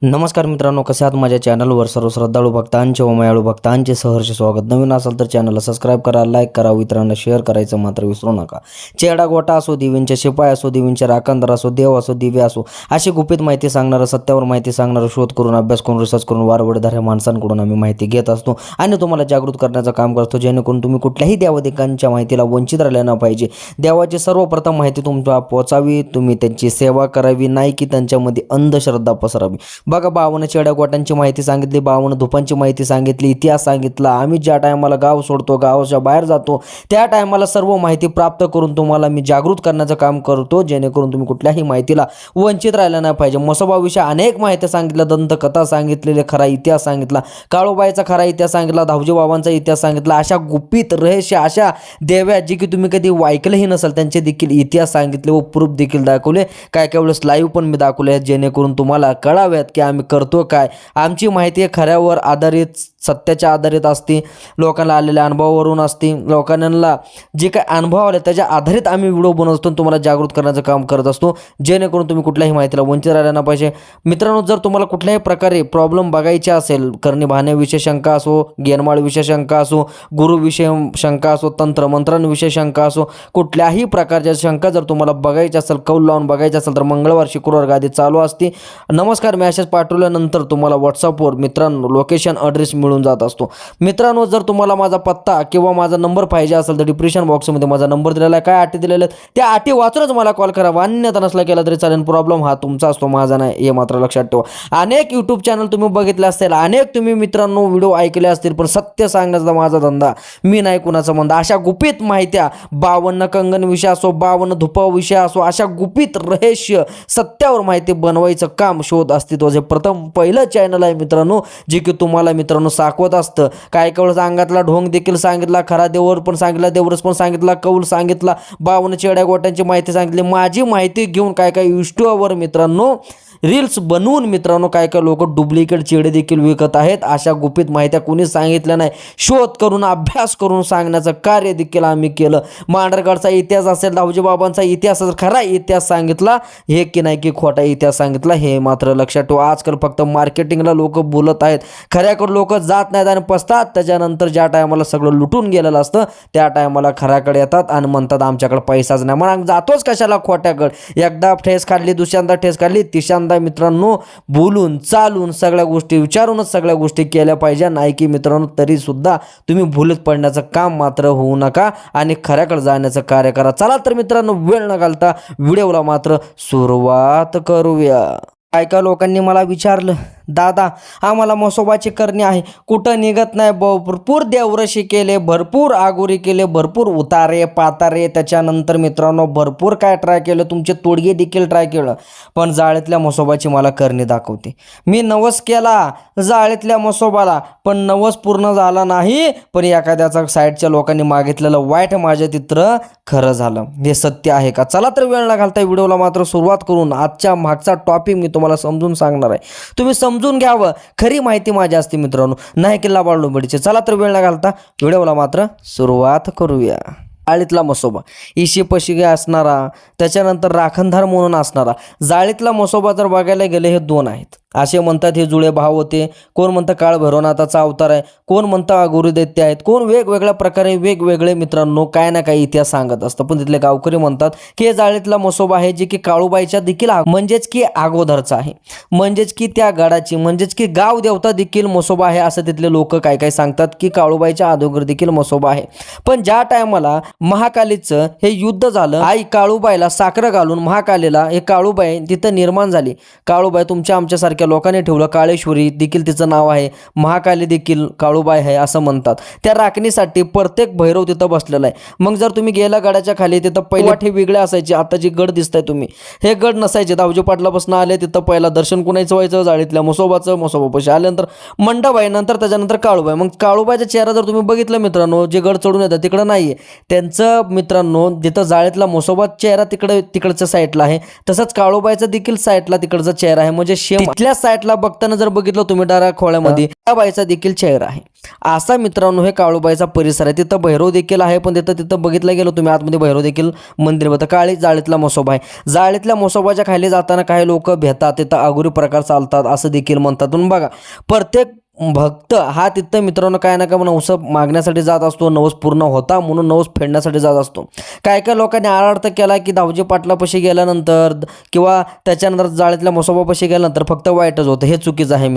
नमस्कार मित्रांनो, कसे आहात? माझ्या चॅनलवर सर्व श्रद्धाळू भक्तांचे व मायाळू भक्तांचे सहर्ष स्वागत. नवीन असाल तर चॅनलला सबस्क्राईब करा, लाईक करा, इतरांना शेअर करायचं मात्र विसरू नका. चेहडा गोटा असो, देवींचे शिपाई असो, देवींचे राखणदार असो, देव असो, दिवे असो, अशी गुपित माहिती सांगणारं, सत्यावर माहिती सांगणारं, शोध करून, अभ्यास करून, रिसर्च करून, वारवडधाऱ्या माणसांकडून आम्ही माहिती घेत असतो आणि तुम्हाला जागृत करण्याचं काम करतो, जेणेकरून तुम्ही कुठल्याही देवादिकांच्या माहितीला वंचित राहिल्या न पाहिजे. देवाची सर्वप्रथम माहिती तुमच्या पोचावी, तुम्ही त्यांची सेवा करावी, नाही की त्यांच्यामध्ये अंधश्रद्धा पसरावी. बघा, 52 चेड्या गोटांची माहिती सांगितली, 52 धुपांची माहिती सांगितली, इतिहास सांगितला. आम्ही ज्या टायमाला गाव सोडतो, गावाच्या बाहेर जातो, त्या टायमाला सर्व माहिती प्राप्त करून तुम्हाला मी जागृत करण्याचं काम करतो, जेणेकरून तुम्ही कुठल्याही माहितीला वंचित राहिला नाही पाहिजे. म्हसोबाविषयी अनेक माहिती सांगितल्या, दंतकथा सांगितलेले, खरा इतिहास सांगितला, काळूबाईचा खरा इतिहास सांगितला, धावजी बाबांचा इतिहास सांगितला. अशा गुपित रहस्य, अशा देव्या जी की तुम्ही कधी ऐकलंही नसेल, त्यांचे देखील इतिहास सांगितले व प्रूफ देखील दाखवले. काय काय वेळेस लाईव्ह पण मी दाखवले, जेणेकरून तुम्हाला कळाव्यात की आम्ही करतो काय. आमची माहिती खऱ्यावर आधारित, सत्याच्या आधारित असते, लोकांना आलेल्या अनुभवावरून असते. लोकांना जे काय अनुभव आले त्याच्या आधारित आम्ही व्हिडिओ बनवत असतो, तुम्हाला जागृत करण्याचं काम करत असतो, जेणेकरून तुम्ही कुठल्याही माहितीला वंचित राहिला नाही पाहिजे. मित्रांनो, जर तुम्हाला कुठल्याही प्रकारे प्रॉब्लेम बघायचे असेल, करणी भाण्याविषयी शंका असो, गेनमाळविषयी शंका असो, गुरुविषयी शंका असो, तंत्रमंत्रांविषयी शंका असो, कुठल्याही प्रकारच्या शंका जर तुम्हाला बघायची असेल, कौल लावून बघायची असेल, तर मंगळवार शुक्रवार गादी चालू असते. नमस्कार मॅसेज पाठवल्यानंतर तुम्हाला व्हॉट्सअपवर मित्रांनो लोकेशन ॲड्रेस मिळून जात असतो. मित्रांनो, जर तुम्हाला माझा पत्ता किंवा माझा नंबर पाहिजे असेल तर डिस्क्रिप्शन बॉक्समध्ये माझा नंबर दिलेला आहे. काय अटी दिलेले आहेत त्या अटी वाचूनच मला कॉल करा. अन्यथा नसला केला तरी चालेल, प्रॉब्लेम हा तुमचा असतो, माझा नाही, हे मात्र लक्षात ठेवा. अनेक यूट्यूब चॅनल तुम्ही बघितले असतील, अनेक तुम्ही मित्रांनो व्हिडिओ ऐकले असतील, पण सत्य सांगण्याचा माझा धंदा, मी नाही कुणाचा मंदा. अशा गुपित माहित्या, 52 कंगन विषय असो, 52 धुपा विषय असो, अशा गुपित रहस्य, सत्यावर माहिती बनवायचं काम शोध अस्तित्वाचे प्रथम पहिलं चॅनल आहे मित्रांनो, जे की तुम्हाला मित्रांनो साकवत असतं. काय कवळ अंगातला ढोंग देखील सांगितला, खरा देवर पण सांगितला, देवरस पण सांगितला, कौल सांगितला, 52 चेड्या गोट्यांची माहिती सांगितली. माझी माहिती घेऊन काय काय युट्यूबवर मित्रांनो रील्स बनवून मित्रांनो काय काय लोक डुप्लिकेट चेडे देखील विकत आहेत. अशा गुपित माहित्या कोणी सांगितल्या नाही, शोध करून, अभ्यास करून सांगण्याचं कार्य देखील आम्ही केलं. मांढरगडचा इतिहास असेल, दाऊजी बाबांचा इतिहास असेल, खरा इतिहास सांगितला, हे की नाही की खोटा इतिहास सांगितला, हे मात्र लक्षात ठेवा. आजकाल फक्त मार्केटिंगला लोक बोलत आहेत, खऱ्याकडे लोक जात नाहीत आणि पसतात. त्याच्यानंतर ज्या टायमाला सगळं लुटून गेलेलं असतं त्या टायमाला खऱ्याकडे येतात आणि म्हणतात आमच्याकडे पैसाच नाही. मग जातोच कशाला खोट्याकडे. एकदा ठेस काढली, दुसऱ्यांदा ठेस काढली, तिसऱ्यांदा मित्रांनो बोलून चालून सगळ्या गोष्टी विचारूनच सगळ्या गोष्टी केल्या पाहिजे. नाही की मित्रांनो तरी सुद्धा तुम्ही भुलत पडण्याचं काम मात्र होऊ नका आणि खऱ्याकडे जाण्याचं कार्य करा. चला तर मित्रांनो, वेळ न घालता व्हिडिओला मात्र सुरुवात करूया. काय काय लोकांनी मला विचारलं, दादा आम्हाला म्हसोबाची करणी आहे, कुठं निघत नाही, भरपूर देवरशी केले, भरपूर आगोरी केले, भरपूर उतारे पातारे, त्याच्यानंतर मित्रांनो भरपूर काय ट्राय केलं, तुमचे तोडगे देखील ट्राय केलं, पण जाळीतल्या म्हसोबाची मला करणी दाखवते. मी नवस केला जाळीतल्या म्हसोबाला, पण नवस पूर्ण झाला नाही, पण एखाद्याचा साईडच्या लोकांनी मागितलेलं वाईट माझ्या चित्र खरं झालं. हे सत्य आहे का? चला तर वेळ न घालता व्हिडिओला मात्र सुरुवात करून आजच्या मागचा टॉपिक मी तुम्हाला समजून सांगणार आहे. तुम्ही समजून घ्यावं, खरी माहिती माझी असते मित्रांनो, नाही किल्ला बाळडोंबडीचे. चला तर वेळ न घालता व्हिडिओला मात्र सुरुवात करूया. जाळीतला म्हसोबा इशीपशी असणारा, त्याच्यानंतर राखणदार म्हणून असणारा. जाळीतला म्हसोबा जर बघायला गेले हे दोन आहेत. असे म्हणतात हे जुळे भाव होते, कोण म्हणतं काळ भैरवनाथाचा अवतार आहे, कोण म्हणतं अघोरी दैत्य आहेत, कोण वेगवेगळ्या प्रकारे वेगवेगळे मित्रांनो काय ना काही इतिहास सांगत असतं. पण तिथले गावकरी म्हणतात की हे जाळीतला म्हसोबा आहे, जे की काळूबाईच्या देखील म्हणजेच की अगोदरचा आहे, म्हणजेच की त्या गडाची, म्हणजेच की गाव देवता देखील म्हसोबा आहे, असं तिथले लोक काय काय सांगतात की काळूबाईच्या अगोदर देखील म्हसोबा आहे. पण ज्या टायमाला महाकालीचं हे युद्ध झालं, आई काळूबाईला साखर घालून महाकालीला हे काळूबाई तिथं निर्माण झाली. काळूबाई तुमच्या आमच्यासारख्या लोकांनी ठेवलं, काळेश्वरी देखील तिचं नाव आहे, महाकाली देखील काळूबाई आहे असं म्हणतात. त्या राखणीसाठी प्रत्येक भैरव तिथं बसलेला आहे. मग जर तुम्ही गेला गडाच्या खाली, तिथं पहिला हे वेगळे असायचे, आता जे गड दिसताय तुम्ही हे गड नसायचे. दाऊजी पाटलापासून आले तिथं पहिला दर्शन कुणाचं व्हायचं, जाळीतल्या म्हसोबाचं. म्हसोबापाशी आल्यानंतर मंडाबाई, नंतर त्याच्यानंतर काळूबाई. मग काळूबाईचा चेहरा जर तुम्ही बघितलं मित्रांनो, जे गड चढून येतात तिकडं नाहीये त्यांचं मित्रांनो, जिथं जाळीतला म्हसोबा चेहरा तिकडच्या साईडला आहे, तसंच काळूबाईचा देखील साईडला तिकडचा चेहरा आहे. म्हणजे शेम तिथल्या त्या साईडला बघताना जर बघितलं तुम्ही खोळ्यामध्ये त्या बाईचा देखील चेहरा आहे. असा मित्रांनो हे काळूबाईचा परिसर आहे. तिथं भैरव देखील आहे, पण तिथं बघितलं गेलो तुम्ही आतमध्ये भैरव देखील मंदिर होतं. काळी जाळीतला म्हसोबा आहे. जाळीतल्या म्हसोबाच्या खाली जाताना काही लोक भेटतात, तिथं अघोरी प्रकार चालतात असं देखील म्हणतात. पण बघा प्रत्येक भक्त हा तिथं मित्रांनो काय ना काय नवस मागण्यासाठी जात असतो, नवस पूर्ण होता म्हणून नवस फेडण्यासाठी जात असतो. काय काय लोकांनी आळार्थ केला की दावजी पाटलापाशी गेल्यानंतर किंवा त्याच्यानंतर जाळीतल्या म्हसोबापाशी गेल्यानंतर फक्त वाईटच होतं. हे चुकीचं आहे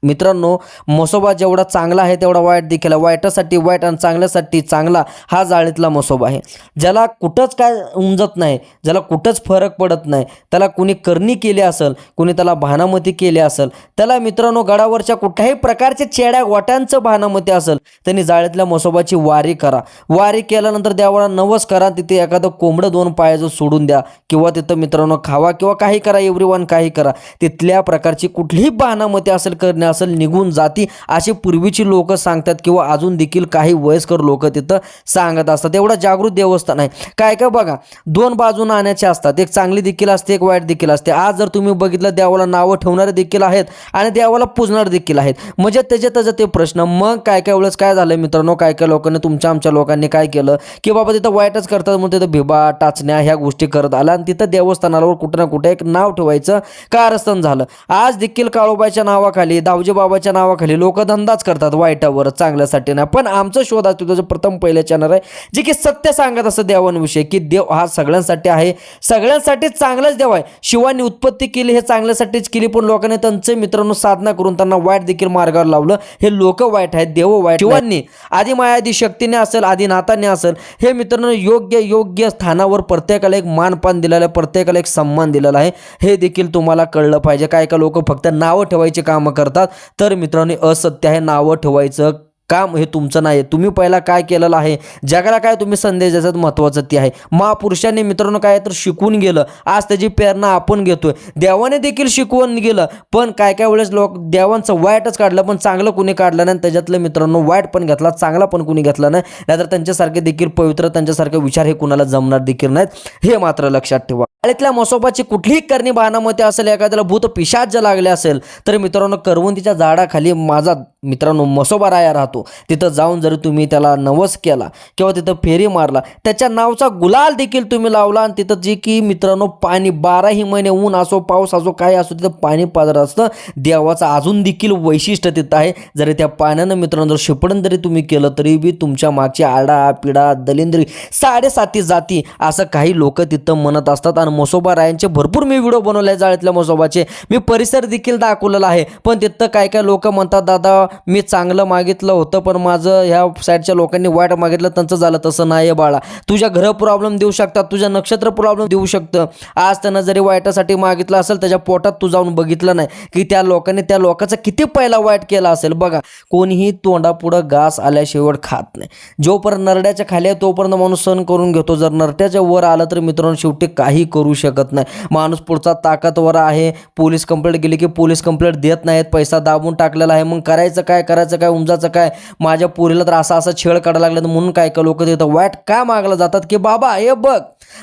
मित्रांनो. म्हसोबा जेवढा चांगला आहे तेवढा वाईट देखील आहे. वाईटासाठी वाईट आणि चांगल्यासाठी चांगला हा जाळीतला म्हसोबा आहे. ज्याला कुठंच काय उमजत नाही, ज्याला कुठंच फरक पडत नाही, त्याला कुणी करणी केली असेल, कुणी त्याला भानामती केली असेल, त्याला मित्रांनो गडावरच्या कुठल्याही प्रकारच्या चेड्या गोट्यांचं भानामती असेल, त्यांनी जाळीतल्या म्हसोबाची वारी करा. वारी केल्यानंतर देवाला नवस करा. तिथे एखादं कोंबडं 2 पायाचं सोडून द्या किंवा तिथं मित्रांनो खावा किंवा काही करा. एव्हरीवन काही करा. तिथल्या प्रकारची कुठलीही भानामती असेल करणे असेल निघून जाती अशी पूर्वीची लोक सांगतात किंवा अजून देखील काही वयस्कर लोक तिथं सांगत असतात. एवढं जागृत देवस्थान आहे. काय काय बघा 2 बाजू नाण्याचे असतात, एक चांगली देखील असते, एक वाईट देखील असते. आज जर तुम्ही बघितलं देवाला नावं ठेवणारे देखील आहेत आणि देवाला पूजणारे देखील आहेत. म्हणजे त्याचे ते प्रश्न. मग काय काय वेळेस काय झालं मित्रांनो, काय काय लोकांनी आमच्या लोकांनी काय केलं की बाबा तिथं वाईटच करतात म्हणून तिथं भिबा टाचण्या ह्या गोष्टी करत आल्या आणि तिथं देवस्थानावर कुठं ना कुठे एक नाव ठेवायचं कारस्थान झालं. आज देखील काळूबाईच्या नावाखाली दावजी बाबाच्या नावाखाली लोक धंदाच करतात वाईटावर, चांगल्यासाठी नाही. पण आमचं शोध असतो त्याचं प्रथम पहिलं चॅनल आहे जे की सत्य सांगत असं देवांविषयी की देव हा सगळ्यांसाठी आहे, सगळ्यांसाठी चांगलाच देव आहे. शिवानी उत्पत्ती केली हे चांगल्यासाठीच केली, पण लोकांनी त्यांचे मित्रांनो साधना करून त्यांना वाईट देखील मार्गावर लावलं. हे लोक वाईट आहेत, देव वाईट. शिवांनी आधी मायादी शक्तीने असेल, आधी नाताने असेल, हे मित्रांनो योग्य स्थानावर प्रत्येकाला एक मानपान दिलेलं आहे, प्रत्येकाला एक सन्मान दिलेला आहे. हे देखील तुम्हाला कळलं पाहिजे. काय काय लोक फक्त नावं ठेवायचे कामं करतात, तर मित्रांनो असत्य आहे. नावं ठेवायचं काम हे तुमचं नाही. तुम्ही पहिला काय केलेलं आहे, जगाला काय तुम्ही संदेश द्यायचं महत्त्वाचं ते आहे. महापुरुषांनी मित्रांनो काय तर शिकून गेलं, आज त्याची प्रेरणा आपण घेतोय. देवाने देखील शिकवून गेलं, पण काय काय वेळेस लोक देवांचं वाईटच काढलं, पण चांगलं कुणी काढलं नाही. त्याच्यातलं मित्रांनो वाईट पण घेतला, चांगला पण कुणी घेतला नाही. नाहीतर त्यांच्यासारखे देखील पवित्र, त्यांच्यासारखे विचार हे कुणाला जमणार देखील नाहीत. हे मात्र लक्षात ठेवा. शाळेतल्या म्हसोबाची कुठलीही करणी बहानामध्ये असेल, एखाद्याला भूत पिशाच लागले असेल, तर मित्रांनो करवंदीच्या झाडाखाली माझा मित्रांनो म्हसोबा राया राहतो. तिथं जाऊन जरी तुम्ही त्याला नवस केला किंवा तिथं फेरी मारला, त्याच्या नावचा गुलाल देखील तुम्ही लावला आणि तिथं जे की मित्रांनो पाणी 12ही महिने ऊन असो पाऊस असो काय असो तिथं पाणी पाजर असतं. देवाचं अजून देखील वैशिष्ट्य तिथं आहे. जरी त्या पाण्यानं मित्रांनो जर शिपडण जरी तुम्ही केलं तरी बी तुमच्या मागची आडा पिडा दलिंद्री 7.5 जाती असं काही लोक तिथं म्हणत असतात. आणि म्हसोबा रायांचे भरपूर मी व्हिडिओ बनवले आहे, जाळीतल्या म्हसोबाचे मी परिसर देखील दाखवलेला आहे. पण तिथं काय काय लोक म्हणतात दादा मी चांगलं मागितलं होतं पण माझं ह्या साईडच्या लोकांनी वाईट मागितलं त्यांचं झालं. तसं नाही बाळा, तुझ्या घर प्रॉब्लेम देऊ शकतात, तुझ्या नक्षत्र प्रॉब्लेम देऊ शकतं. आज त्यानं जरी वाईटासाठी मागितलं असेल, त्याच्या पोटात तू जाऊन बघितलं नाही की त्या लोकांनी त्या लोकांचा किती पहिला वाईट केला असेल. बघा कोणीही तोंडापुढं घास आल्याशिवाय खात नाही. जोपर्यंत नरड्याच्या खाली आहे तोपर्यंत माणूस सहन करून घेतो. जर नरड्याच्या वर आलं तर मित्रांनो शेवटी काही करू शकत नाही. माणूस पुढचा ताकदवर आहे. पोलीस कंप्लेंट केली की पोलीस कंप्लेंट देत नाहीत, पैसा दाबून टाकलेला आहे. मग करायचं काय उमजाचं काय. माझ्या पोरीला तर असा छेड काढायला लागला म्हणून काय काय लोक तिथं वाईट का मागला जातात की बाबा हे बघ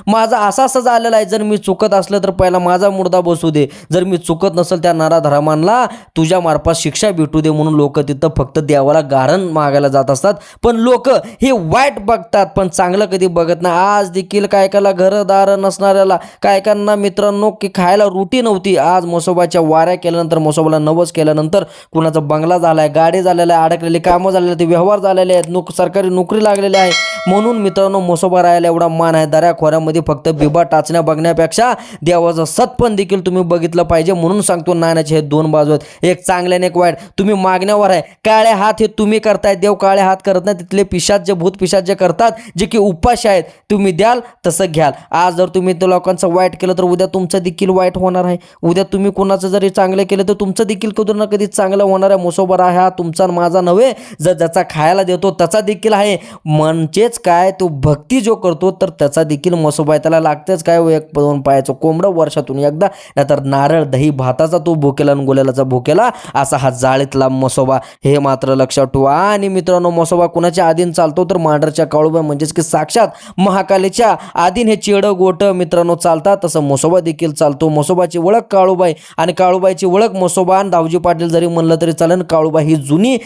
माझा असं झालेलं आहे, जर मी चुकत असलं तर पहिला माझा मुर्दा बसू दे, जर मी चुकत नसेल त्या नराधमांना तुझ्या मार्फत शिक्षा भेटू दे म्हणून लोक तिथं फक्त देवाला गारण मागायला जात असतात. पण लोक हे वाईट बघतात पण चांगलं कधी बघत नाही. आज देखील काय कायला घरदार नसणाऱ्याला काय कायांना मित्रांनो की खायला रोटी नव्हती. आज म्हसोबाच्या वाऱ्या केल्यानंतर म्हसोबाला नवस केल्यानंतर कुणाचा बंगला झालाय, गाडी झालेला आहे, अडकलेली कामं झालेली, ते व्यवहार झालेले आहेत, सरकारी नोकरी लागलेली आहे. म्हणून मित्रांनो म्हसोबा राहायला एवढा मान आहे. दऱ्या खोऱ्यामध्ये फक्त बिबा टाचण्या बघण्यापेक्षा देवाचं सत्पण देखील तुम्ही बघितलं पाहिजे. म्हणून सांगतो नाण्याचे हे 2 बाजू आहेत, एक चांगल्याने एक वाईट. तुम्ही मागण्यावर आहे. काळे हात हे तुम्ही करताय, देव काळे हात करत नाही. तिथले पिशाच जे भूत पिशाच जे करतात जे की उपाशी आहेत, तुम्ही द्याल तसं घ्याल. आज जर तुम्ही त्या लोकांचं वाईट केलं तर उद्या तुमचं देखील वाईट होणार आहे. उद्या तुम्ही कोणाचं जरी चांगलं केलं तर तुमचं देखील कधी ना कधी चांगलं होणार आहे. म्हसोबा राया हा तुमचा माझा नव्हे, जर ज्याचा खायला देतो त्याचा देखील आहे. म्हणजेच काय तो भक्ती जो करतो तर त्याचा देखील म्हसोबा त्याला लागतेच काय 1-2 पायाचं कोंबडं वर्षातून एकदा, नाहीतर नारळ दही भाताचा तो भुकेला आणि गोल्यालाचा भुकेला असा हा जाळीतला म्हसोबा. हे मात्र लक्षात ठेवा. आणि मित्रांनो म्हसोबा कुणाच्या आधीन चालतो तर मांढरच्या काळूबाई म्हणजेच की साक्षात महाकालीच्या आधीन हे चेड गोट मित्रांनो चालतात तसं म्हसोबा देखील चालतो. म्हसोबाची ओळख काळूबाई आणि काळूबाईची ओळख म्हसोबा आणि दावजी पाटील जरी म्हणलं तरी चालेल. काळूबाई ही जुनी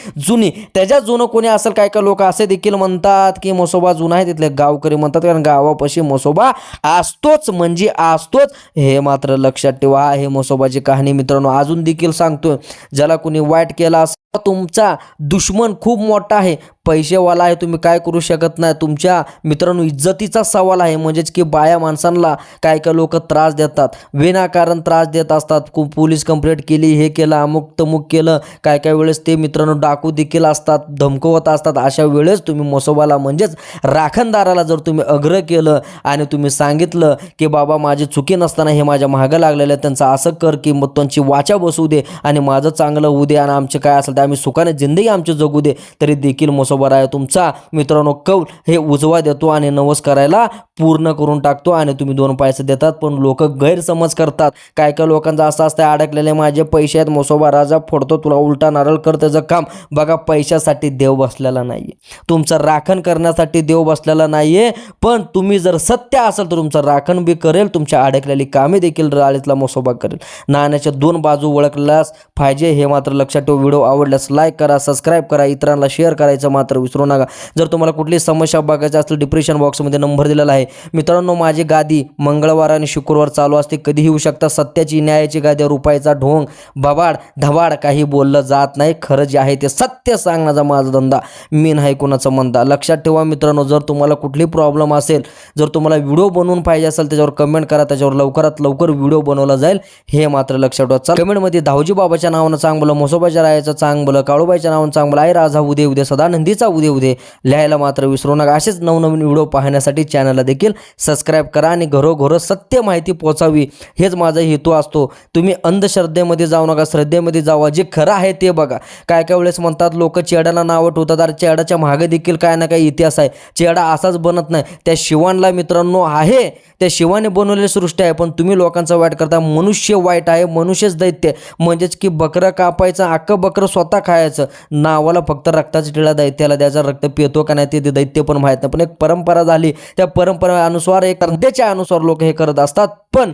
त्याच्या जुनं कोणी असेल. काय काय लोक असे देखील म्हणतात की म्हसोबा जुना आहे, तिथले गावकरी म्हणतात, कारण गावापाशी म्हसोबा असतोच म्हणजे असतोच. हे मात्र लक्षात ठेवा. हे म्हसोबाची कहाणी मित्रांनो अजून देखील सांगतोय. ज्याला कोणी वाईट केला तुमचा दुश्मन खूप मोठा आहे, पैसेवाला आहे, तुम्ही काय करू शकत नाही. तुमच्या मित्रांनो इज्जतीचा सवाल आहे. म्हणजेच की बाया माणसांना काय काय लोक त्रास देतात, विनाकारण त्रास देत असतात. पोलीस कंप्लेंट केली, हे केलं, अमुक तमुक केलं. काय काय वेळेस ते मित्रांनो डाकू देखील असतात, धमकवत असतात. अशा वेळेस तुम्ही म्हसोबाला म्हणजेच राखणदाराला जर तुम्ही अग्र केलं आणि तुम्ही सांगितलं की बाबा माझी चुकी नसताना हे माझ्या मागं लागलेलं आहे, त्यांचं असं कर की मग त्यांची वाचा बसू दे आणि माझं चांगलं होऊ दे आणि आमचे काय असेल आम्ही सुखाने जिंदगी आमची जगू दे, तरी देखील म्हसोबा राय तुमचा मित्रांनो कौल हे उजवा देतो आणि नवस करायला पूर्ण करून टाकतो. आणि तुम्ही 2 पैसे देतात पण लोक गैरसमज करतात. काय काय लोकांचं असं असतं अडकलेले माझे पैसे आहेत, म्हसोबा राजा फोडतो तुला उलटा नारळ कर त्याचं काम. बघा पैशासाठी देव बसलेला नाहीये, तुमचं राखण करण्यासाठी देव बसलेला नाहीये. पण तुम्ही जर सत्य असेल तर तुमचं राखण बी करेल, तुमच्या अडकलेली कामे देखील राळीतला म्हसोबा करेल. नाण्याच्या 2 बाजू ओळखल्यास पाहिजे हे मात्र लक्षात ठेवा. व्हिडिओ आवडल्यास लाईक करा, सबस्क्राईब करा, इतरांना शेअर करायचं मात्र विसरू नका. जर तुम्हाला कुठली समस्या बघायची असेल डिस्क्रिप्शन बॉक्समध्ये नंबर दिलेला आहे मित्रांनो. माझी गादी मंगळवार आणि शुक्रवार चालू असते, कधी येऊ शकता. सत्याची न्यायाची गादी, रुपयाचा ढोंग बबाड धबाड काही बोललं जात नाही. खरं जे आहे ते सत्य सांगण्याचा माझा धंदा, मी नाही कोणाचा मंदा. लक्षात ठेवा मित्रांनो. जर तुम्हाला कुठली प्रॉब्लेम असेल, जर तुम्हाला व्हिडिओ बनवून पाहिजे असेल त्याच्यावर कमेंट करा, त्याच्यावर लवकरात लवकर व्हिडिओ बनवला जाईल हे मात्र लक्षात ठेवा. चला कमेंटमध्ये दावजी बाबाच्या नावानं चांग बोला, म्हसोबाच्या रायाचं चांग बोला, काळूबाईच्या नावानं चांग बोला, आई राजा उदे उदे, सदानंदीचा उदे उदे लिहायला मात्र विसरू नका. असेच नवनवीन व्हिडिओ पाहण्यासाठी चॅनलला देखील सबस्क्राईब करा आणि घरोघर सत्य माहिती पोहोचावी हेच माझा हेतू असतो. तुम्ही अंधश्रद्धेमध्ये जाऊ नका, श्रद्धेमध्ये जावा, जे खरं आहे ते बघा. काय काय वेळेस म्हणतात लोक चेड्याला नावं ठेवतात, अरे चेड्याच्या मागे देखील काय ना काही इतिहास आहे. चेडा असाच बनत नाही, त्या शिवांना मित्रांनो आहे, त्या शिवाने बनवलेली सृष्टी आहे. पण तुम्ही लोकांचा वाईट करता. मनुष्य वाईट आहे, मनुष्यच दैत्य. म्हणजेच की बकरं कापायचं, अख्खं बकरं स्वतः खायचं, नावाला फक्त रक्ताची टिळा दैत्याला द्यायचा. रक्त पितो का नाही ते दैत्य पण माहीत नाही. पण एक परंपरा झाली, त्या परंपरेनुसार एक श्रद्धेच्या अनुसार लोक हे करत असतात. पण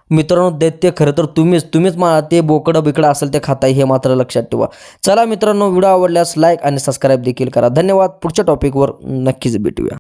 मित्रांनो दैत्य खरं तर तुम्हीच मला ते बोकडं बिकडं असेल ते खाताय हे मात्र लक्षात ठेवा. चला मित्रांनो व्हिडिओ आवडल्यास लाईक आणि सबस्क्राईब देखील करा. धन्यवाद. पुढच्या टॉपिकवर नक्कीच भेटूया.